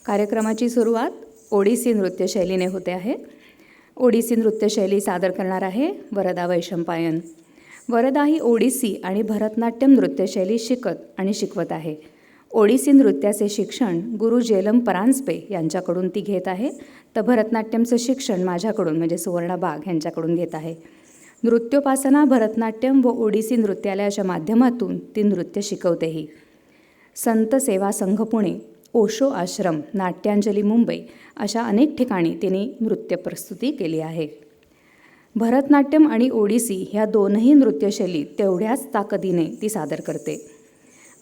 कार्यक्रमाची सुरुवात ओडिसी नृत्यशैलीने होते आहे. ओडिसी नृत्यशैली सादर करणार आहे वरदा वैशंपायन. वरदा ही ओडिसी आणि भरतनाट्यम नृत्यशैली शिकत आणि शिकवत आहे. ओडिसी नृत्याचे शिक्षण गुरु जेलम परांजपे यांच्याकडून ती घेत आहे, तर भरतनाट्यमचं शिक्षण माझ्याकडून म्हणजे सुवर्णा बाग यांच्याकडून घेत आहे. नृत्योपासना, भरतनाट्यम व ओडिसी नृत्यालयाच्या माध्यमातून ती नृत्य शिकवतेही. संत सेवा संघ पुणे, ओशो आश्रम, नाट्यांजली मुंबई अशा अनेक ठिकाणी तिने नृत्य प्रस्तुती केली आहे. भरतनाट्यम आणि ओडिसी ह्या दोनही नृत्यशैली तेवढ्याच ताकदीने ती सादर करते.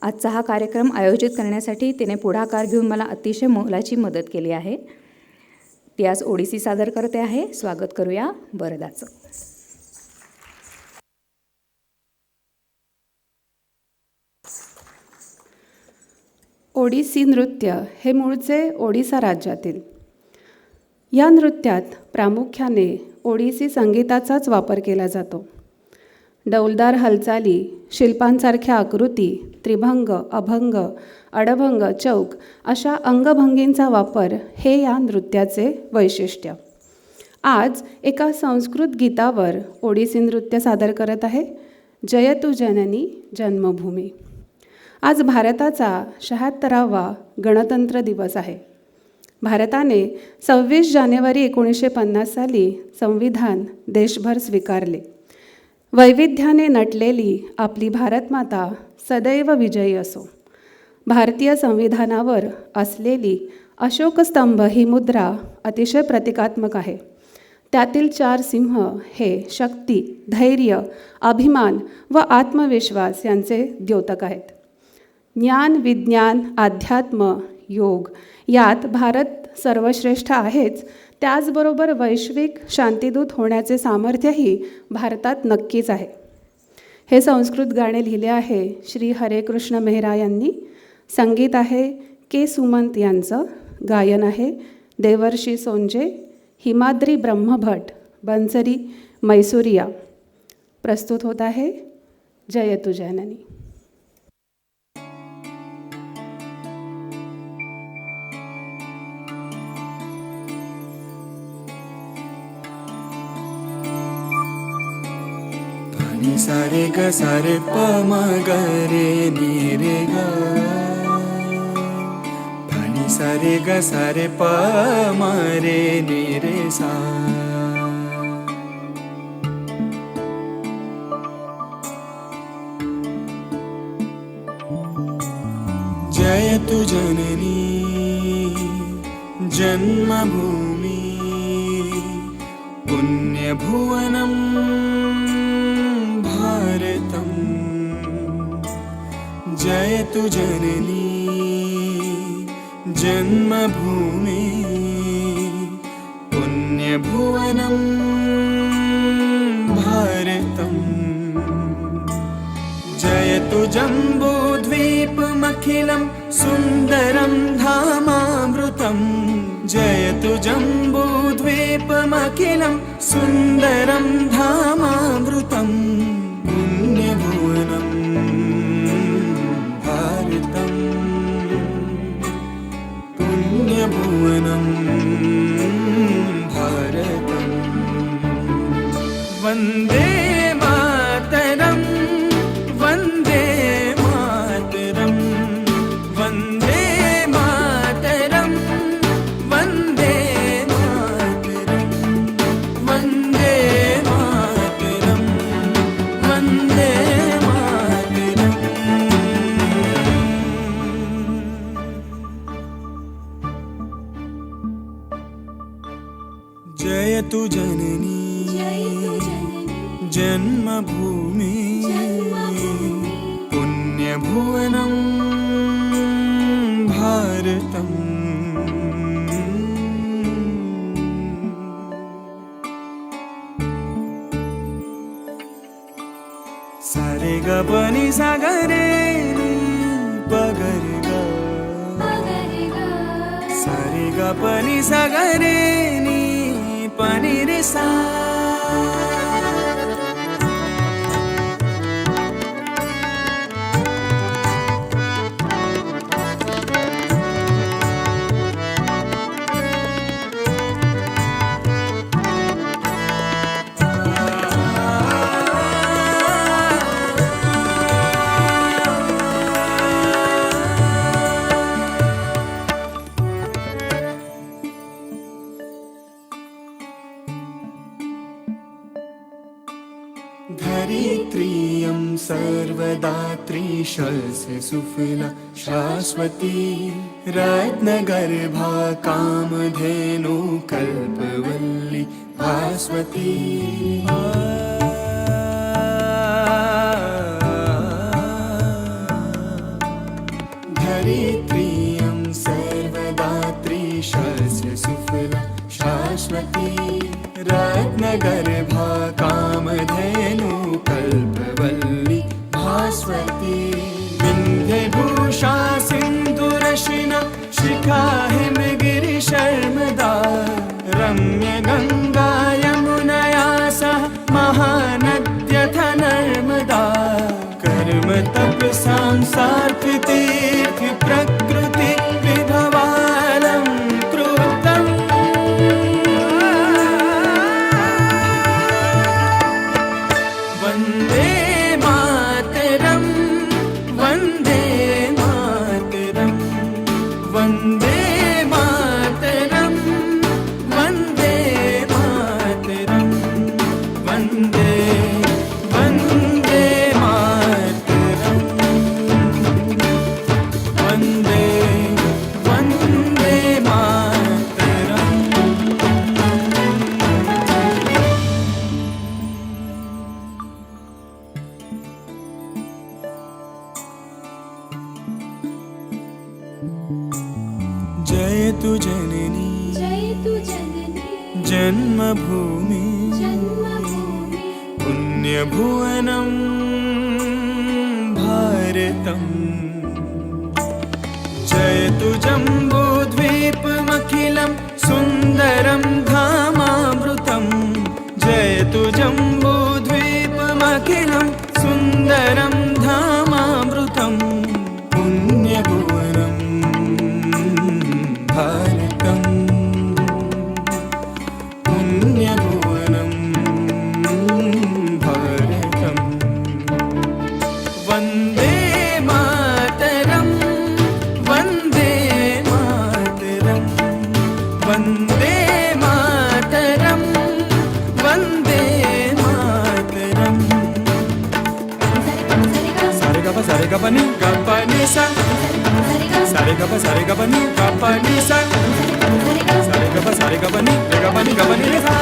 आजचा हा कार्यक्रम आयोजित करण्यासाठी तिने पुढाकार घेऊन मला अतिशय मोलाची मदत केली आहे. ती आज ओडिसी सादर करते आहे. स्वागत करूया वरदाचं. ओडिसी नृत्य हे मूळचे ओडिसा राज्यातील. या नृत्यात प्रामुख्याने ओडिसी संगीताचाच वापर केला जातो. डौलदार हालचाली, शिल्पांसारख्या आकृती, त्रिभंग, अभंग, अडभंग, चौक अशा अंगभंगींचा वापर हे या नृत्याचे वैशिष्ट्य. आज एका संस्कृत गीतावर ओडिसी नृत्य सादर करत आहे. जय तु जननी जन्मभूमी. आज भारताचा 76वा गणतंत्र दिवस आहे. भारताने 26 जानेवारी 1950 साली संविधान देशभर स्वीकारले. वैविध्याने नटलेली आपली भारतमाता सदैव विजयी असो. भारतीय संविधानावर असलेली अशोकस्तंभ ही मुद्रा अतिशय प्रतिकात्मक आहे. त्यातील 4 सिंह हे शक्ती, धैर्य, अभिमान व आत्मविश्वास यांचे द्योतक आहेत. ज्ञान, विज्ञान, अध्यात्म, योग यात भारत सर्वश्रेष्ठ आहेच, त्याचबरोबर वैश्विक शांतिदूत होण्याचे सामर्थ्यही भारतात नक्कीच आहे. हे संस्कृत गाणे लिहिले आहे श्री हरेकृष्ण मेहरा यांनी. संगीत आहे के सुमंत यांचं. गायन आहे देवर्षी सोंजे, हिमाद्री ब्रह्मभट, बंसरी मैसुरिया. प्रस्तुत होत आहे जय तु जननी. सारे ग सारे प म ग रे नी रे ग. धनी सारे ग सारे प म रे नी रे सा. जय तु जननी जन्मभूमि पुण्यभुवनम् भारतम्. जय तु जननी जन्मभूमि पुण्यभुवनम् भारतम्. जय तु जम्बूद्वीपमखिलं सुन्दरं धामामृतम्. जय तु जम्बूद्वीपमखिलं सुन्दरं धामामृतम्. पुण्यभुवनं भारतं. पुण्यभुवनं भारतं. वन्दे मातरं वन्दे मातरं वन्दे मातरं वन्दे मातरं वन्दे मातरं वन्दे मातरम्. जय तु जननी जन्मभूमि पुण्यभुवनं भारतम्. सारे ग पनि सा ग रे नी प ग रे ग. सारे ग पनि सा ग रे नी प नि रे सा. सर्वदात्री सुफला शाश्वती रत्नगर्भा कामधेनु कल्पवल्ली भास्वती धरित्रियं सर्वदात्री सुफला शाश्वती रत्नगर्भा कामधेनु कल्पवल्ली भास्वती विन्ध्यभूषा सिन्धुरशिना शिखा हिमगिरिशर्मदा रम्य गङ्गा यमुनया सह महानद्यथ नर्मदा कर्म तप सांसार्थितीर्थ प्रकृति विभवालं कृतम् वन्दे मातरम् वन्दे मातरम् वन्दे मातरम् वन्दे मातरम् वन्दे वन्दे मातरम् वन्दे वन्दे मातरम् जयतु जननी जयतु जननी जन्मभूमि जन्मभूमि पुण्यभुवनं भारतम् जयतु जम्बूद्वीपमखिलं सुन्दरं धामामृतं जयतु जम्बूद्वीपमखिलं सुन्दरं धामामृतं पुण्यभुवनं भारतम् पुण्यभुवनं भारतम् वन्दे मातरम् वन्दे मातरम् वन्दे मातरम् वन्दे मातरम् सारेगपनि गपनि सा सारेगपनि गपनि सा सारेगपनि गपनि सा